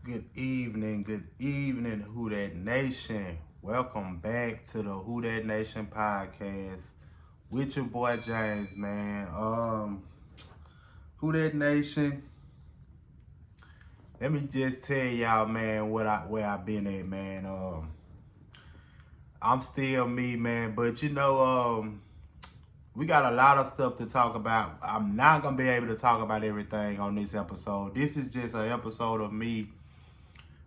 Good evening, Who That Nation. Welcome back to the Who That Nation podcast with your boy James, man. Who That Nation. Let me just tell y'all, man, where I been at, man. I'm still me, man, but we got a lot of stuff to talk about. I'm not gonna be able to talk about everything on this episode. This is just an episode of me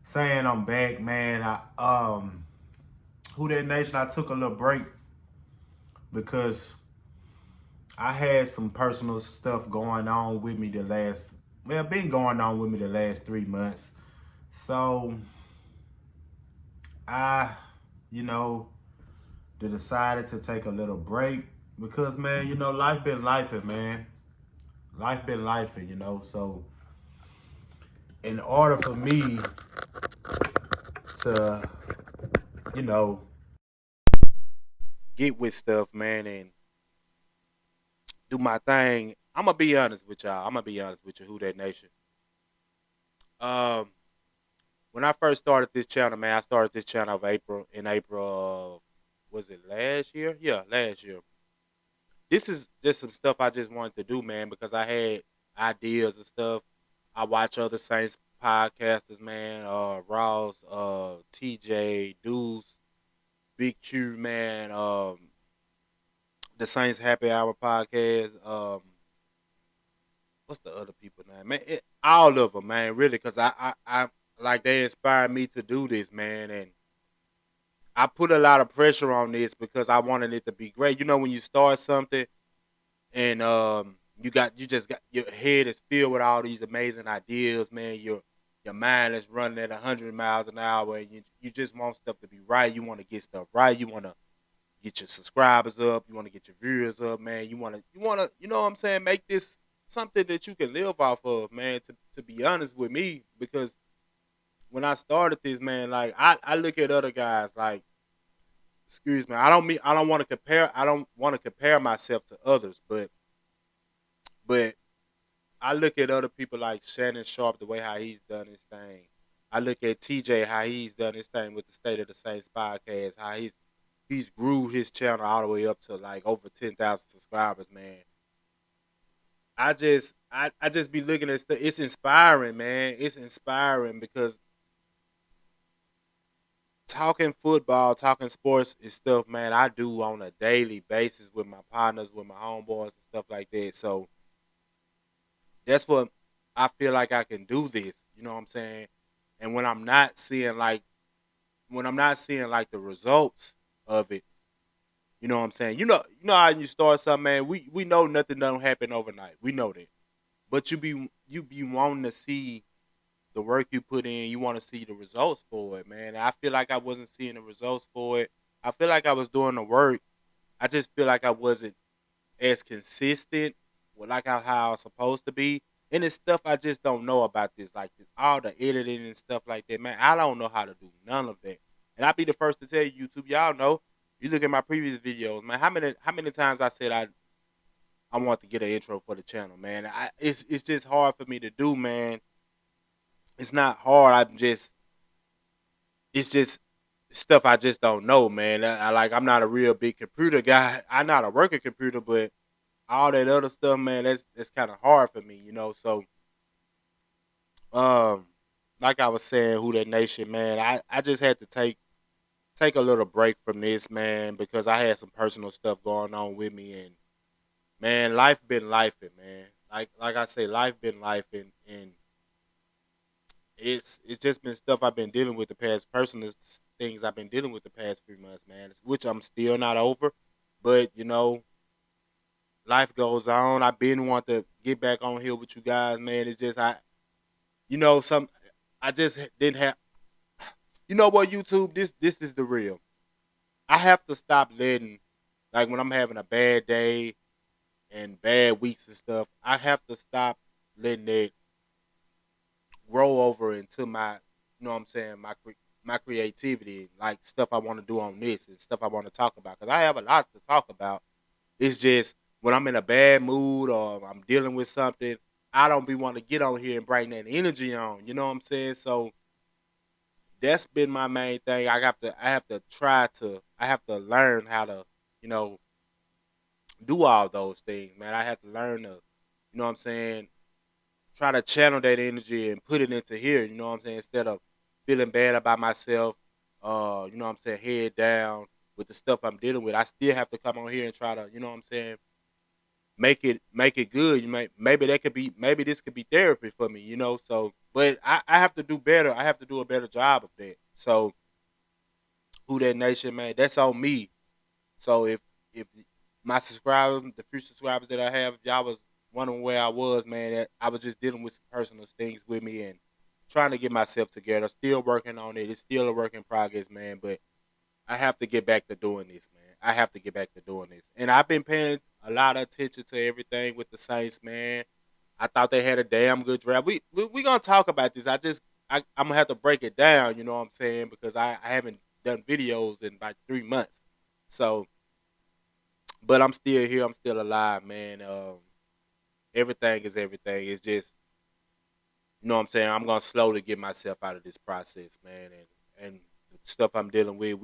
saying I'm back, man. Who That Nation, I took a little break because I had some personal stuff going on with me been going on with me the last 3 months. So I, you know, decided to take a little break because, man, life been lifing, man. Life been lifing, So in order for me to, you know, get with stuff, man, and do my thing, I'm gonna be honest with y'all. I'm gonna be honest with you, Who That Nation. Um, when I first started this channel, man, I started this channel in April of, was it last year? Yeah, last year. This is just some stuff I just wanted to do, man, because I had ideas and stuff. I watch other Saints podcasters, man, Ross, TJ, Deuce, Big Q, man, the Saints Happy Hour podcast. What's the other people name, man? All of them, man, really, because I like they inspired me to do this, man, and I put a lot of pressure on this because I wanted it to be great. You know, when you start something and you just got your head is filled with all these amazing ideas, man. Your mind is running at 100 miles an hour, and you just want stuff to be right. You want to get stuff right. You want to get your subscribers up. You want to get your viewers up, man. You want to, you know what I'm saying? Make this something that you can live off of, man. To be honest with me, because when I started this, man, like I look at other guys like, excuse me, I don't want to compare myself to others, but I look at other people like Shannon Sharp, the way how he's done his thing. I look at TJ, how he's done his thing with the State of the Saints podcast, how he's grew his channel all the way up to like over 10,000 subscribers, man. I just be looking at stuff. It's inspiring, man. It's inspiring because talking football, talking sports is stuff, man, I do on a daily basis with my partners, with my homeboys and stuff like that. So that's what I feel like I can do this. You know what I'm saying? And when I'm not seeing like the results of it, you know what I'm saying? You know how you start something, man. We know nothing don't happen overnight. We know that. But you be wanting to see the work you put in, you want to see the results for it, man. I feel like I wasn't seeing the results for it. I feel like I was doing the work. I just feel like I wasn't as consistent with like how I was supposed to be. And it's stuff I just don't know about this, like this, all the editing and stuff like that, man. I don't know how to do none of that. And I'll be the first to tell you, YouTube, y'all know. You look at my previous videos, man. How many times I said I want to get an intro for the channel, man. It's just hard for me to do, man. It's not hard. It's just stuff I just don't know, man. I'm not a real big computer guy. I'm not a working computer, but all that other stuff, man, that's kind of hard for me, So, um, like I was saying, Who That Nation, man, I just had to take a little break from this, man, because I had some personal stuff going on with me, and man, life been lifing, man. Like I say, life been lifing, and it's just been stuff I've been dealing with the past personal things I've been dealing with the past 3 months, man. Which I'm still not over, but life goes on. I've been wanting to get back on here with you guys, man. It's just some I just didn't have. You know what, YouTube? This is the real. I have to stop letting, like, when I'm having a bad day and bad weeks and stuff. I have to stop letting it grow over into my, you know what I'm saying, my creativity, like stuff I want to do on this and stuff I want to talk about. Because I have a lot to talk about. It's just when I'm in a bad mood or I'm dealing with something, I don't be want to get on here and bring that energy on. You know what I'm saying? So that's been my main thing. I have to learn how to, you know, do all those things, man. I have to learn to, what I'm saying, try to channel that energy and put it into here, you know what I'm saying, instead of feeling bad about myself, what I'm saying, head down with the stuff I'm dealing with. I still have to come on here and try to, what I'm saying, make it good. Maybe that could be maybe this could be therapy for me, So but I have to do better. I have to do a better job of that. So who that nation, man, that's on me. So if my subscribers, the few subscribers that I have, if y'all was wondering where I was, man, I was just dealing with some personal things with me and trying to get myself together. Still working on it. It's still a work in progress, man. But I have to get back to doing this, man. I have to get back to doing this. And I've been paying a lot of attention to everything with the Saints, man. I thought they had a damn good draft. We gonna talk about this. I'm gonna have to break it down. You know what I'm saying? Because I haven't done videos in about 3 months. So, but I'm still here. I'm still alive, man. Everything is everything. It's just, what I'm saying. I'm gonna slowly get myself out of this process, man. And the stuff I'm dealing with,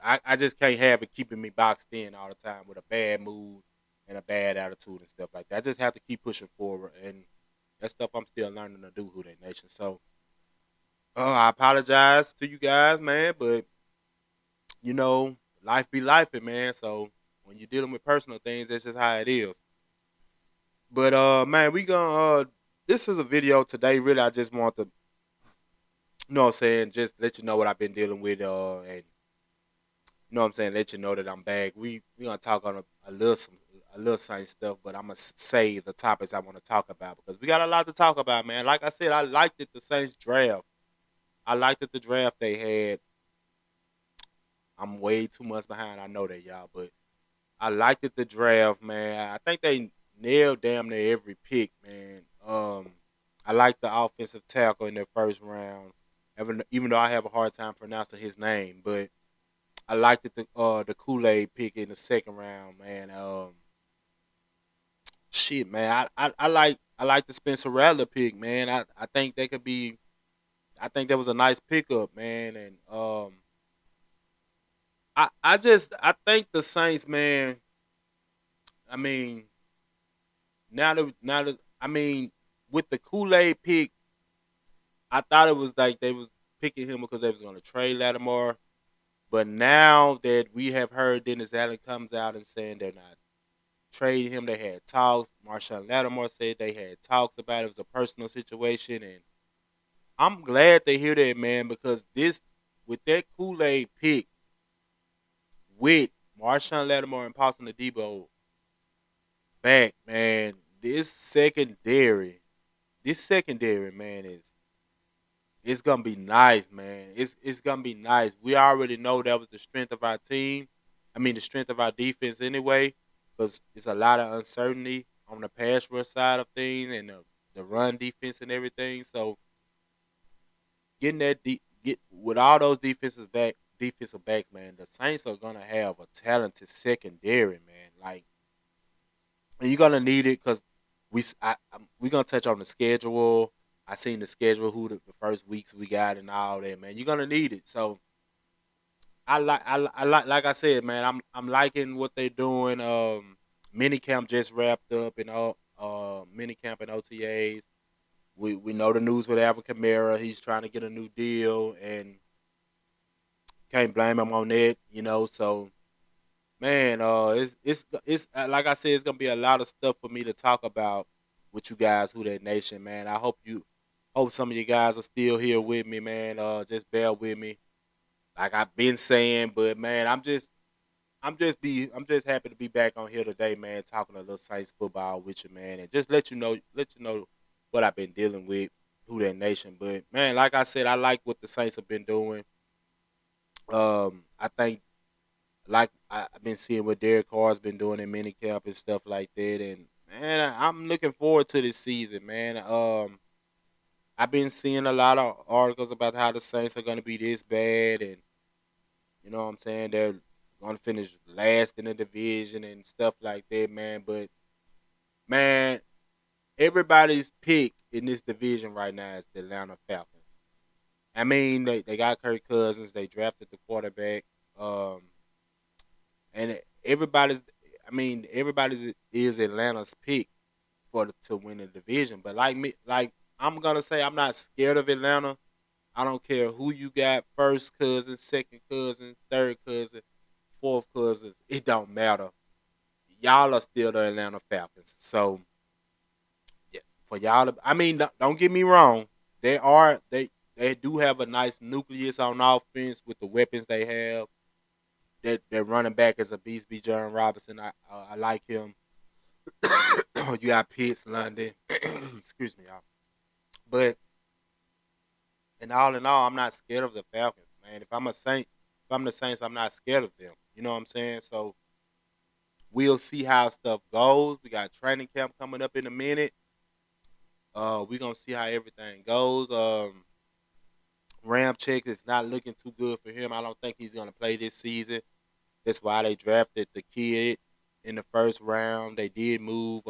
I just can't have it keeping me boxed in all the time with a bad mood and a bad attitude and stuff like that. I just have to keep pushing forward, and that stuff I'm still learning to do. Who that nation? So, I apologize to you guys, man, but you know, life be life, man. So when you're dealing with personal things, that's just how it is. But man, we gonna this is a video today. Really, I just want to, what I'm saying, just let you know what I've been dealing with, and what I'm saying, let you know that I'm back. We gonna talk on a little same stuff, but I'm gonna say the topics I want to talk about because we got a lot to talk about, man. Like I said, I liked it the Saints draft. I liked it the draft they had. I'm way too much behind. I know that, y'all, but I liked it the draft, man. I think they nailed damn near every pick, man. I like the offensive tackle in their first round, even though I have a hard time pronouncing his name, but I liked it the Kool Aid pick in the second round, man. Shit, man, I like the Spencer Rattler pick, man. I think they could be. I think that was a nice pickup, man, and I think the Saints, man. I mean, now that I mean, with the Kool Aid pick, I thought it was like they was picking him because they was going to trade Lattimore. But now that we have heard Dennis Allen comes out and saying they're not trading him, they had talks. Marshawn Lattimore said they had talks about it. It was a personal situation, and I'm glad to hear that, man, because this with that Kool Aid pick with Marshawn Lattimore and Paulson Adebo back, man, this secondary, man, is it's gonna be nice, man. It's gonna be nice. We already know that was the strength of our team. I mean, the strength of our defense anyway, because it's a lot of uncertainty on the pass rush side of things and the run defense and everything. So getting get with all those defensive backs, man, the Saints are gonna have a talented secondary, man. Like, and you're gonna need it because we gonna touch on the schedule. I seen the schedule, who the first weeks we got, and all that, man. You're gonna need it. So I like I said, man. I'm liking what they're doing. Minicamp just wrapped up, and all minicamp and OTAs. We know the news with Alvin Kamara. He's trying to get a new deal, and can't blame him on that. So man, it's like I said, it's gonna be a lot of stuff for me to talk about with you guys, who that nation, man. I hope some of you guys are still here with me, man. Just bear with me, like I've been saying. But man, I'm just happy to be back on here today, man. Talking a little Saints football with you, man, and just let you know what I've been dealing with, who that nation. But man, like I said, I like what the Saints have been doing. I think like I've been seeing what Derek Carr's been doing in minicamp and stuff like that. And man, I'm looking forward to this season, man. I've been seeing a lot of articles about how the Saints are going to be this bad, and you know what I'm saying, they're going to finish last in the division and stuff like that, man. But man, everybody's pick in this division right now is the Atlanta Falcons. I mean, they got Kirk Cousins. They drafted the quarterback. Um, and everybody's. I mean, everybody's is Atlanta's pick to win the division. But like me, like I'm gonna say, I'm not scared of Atlanta. I don't care who you got, first cousin, second cousin, third cousin, fourth cousins. It don't matter. Y'all are still the Atlanta Falcons. So yeah, for y'all to, I mean, don't get me wrong. They do have a nice nucleus on offense with the weapons they have. Their running back is a beast, B. John Robinson. I like him. You got Pitts, London. Excuse me, y'all. But in all, I'm not scared of the Falcons, man. If I'm the Saints, I'm not scared of them. You know what I'm saying? So we'll see how stuff goes. We got training camp coming up in a minute. We're gonna see how everything goes. Ramchick is not looking too good for him. I don't think he's gonna play this season. That's why they drafted the kid in the first round. They did move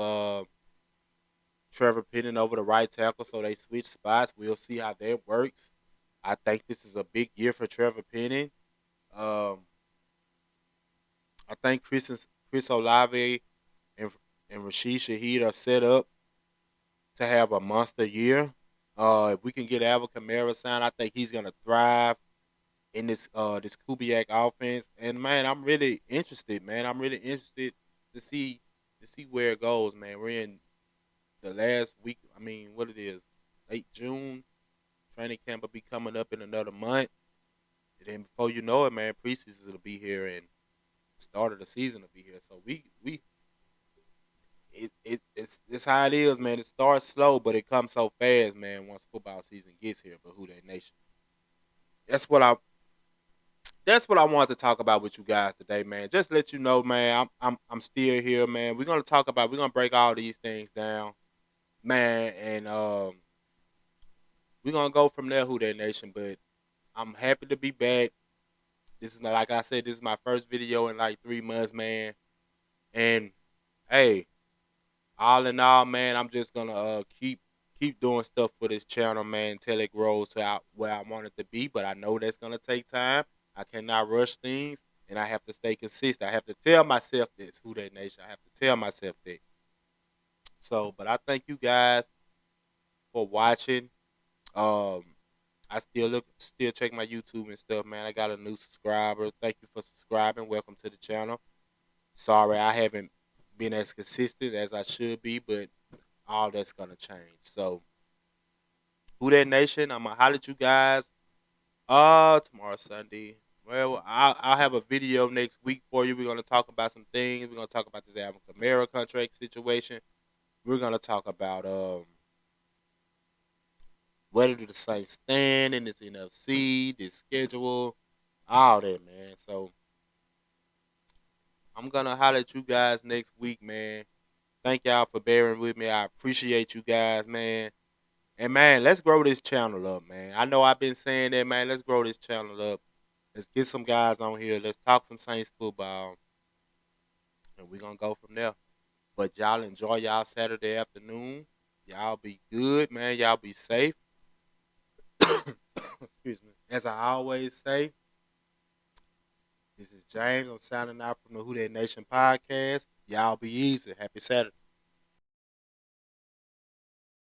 Trevor Penning over the right tackle, so they switched spots. We'll see how that works. I think this is a big year for Trevor Penning. Um, I think Chris Olave and Rashid Shaheed are set up to have a monster year. If we can get Alvin Kamara signed, I think he's gonna thrive in this Kubiak offense. And man, I'm really interested, man. I'm really interested to see where it goes, man. We're in the last week. I mean, what it is, late June. Training camp will be coming up in another month. And then before you know it, man, preseason will be here and start of the season will be here. So it's how it is, man. It starts slow, but it comes so fast, man. Once football season gets here, but who that nation? That's what I that's what I wanted to talk about with you guys today, man. Just let you know, man. I'm still here, man. We're gonna break all these things down, man, and we're gonna go from there. Who that nation? But I'm happy to be back. This is not, like I said, this is my first video in like 3 months, man. And hey, all in all, man, I'm just gonna keep doing stuff for this channel, man, until it grows to where I want it to be. But I know that's gonna take time. I cannot rush things, and I have to stay consistent. I have to tell myself this, who that nation. I have to tell myself that. So, but I thank you guys for watching. Um, I still check my YouTube and stuff, man. I got a new subscriber. Thank you for subscribing. Welcome to the channel. Sorry, I haven't been as consistent as I should be, but all that's gonna change. So, who that nation? I'm gonna holler at you guys. Tomorrow Sunday. Well, I'll have a video next week for you. We're gonna talk about some things. We're gonna talk about this Alvin Kamara contract situation. We're gonna talk about where do the Saints stand in this NFC, this schedule, all that, man. So I'm gonna holler at you guys next week, man. Thank y'all for bearing with me. I appreciate you guys, man. And man, let's grow this channel up, man. I know I've been saying that, man. Let's grow this channel up. Let's get some guys on here. Let's talk some Saints football, and we're gonna go from there. But y'all enjoy y'all Saturday afternoon. Y'all be good, man. Y'all be safe. Excuse me. As I always say, this is James. I'm signing out from the Who That Nation podcast. Y'all be easy. Happy Saturday.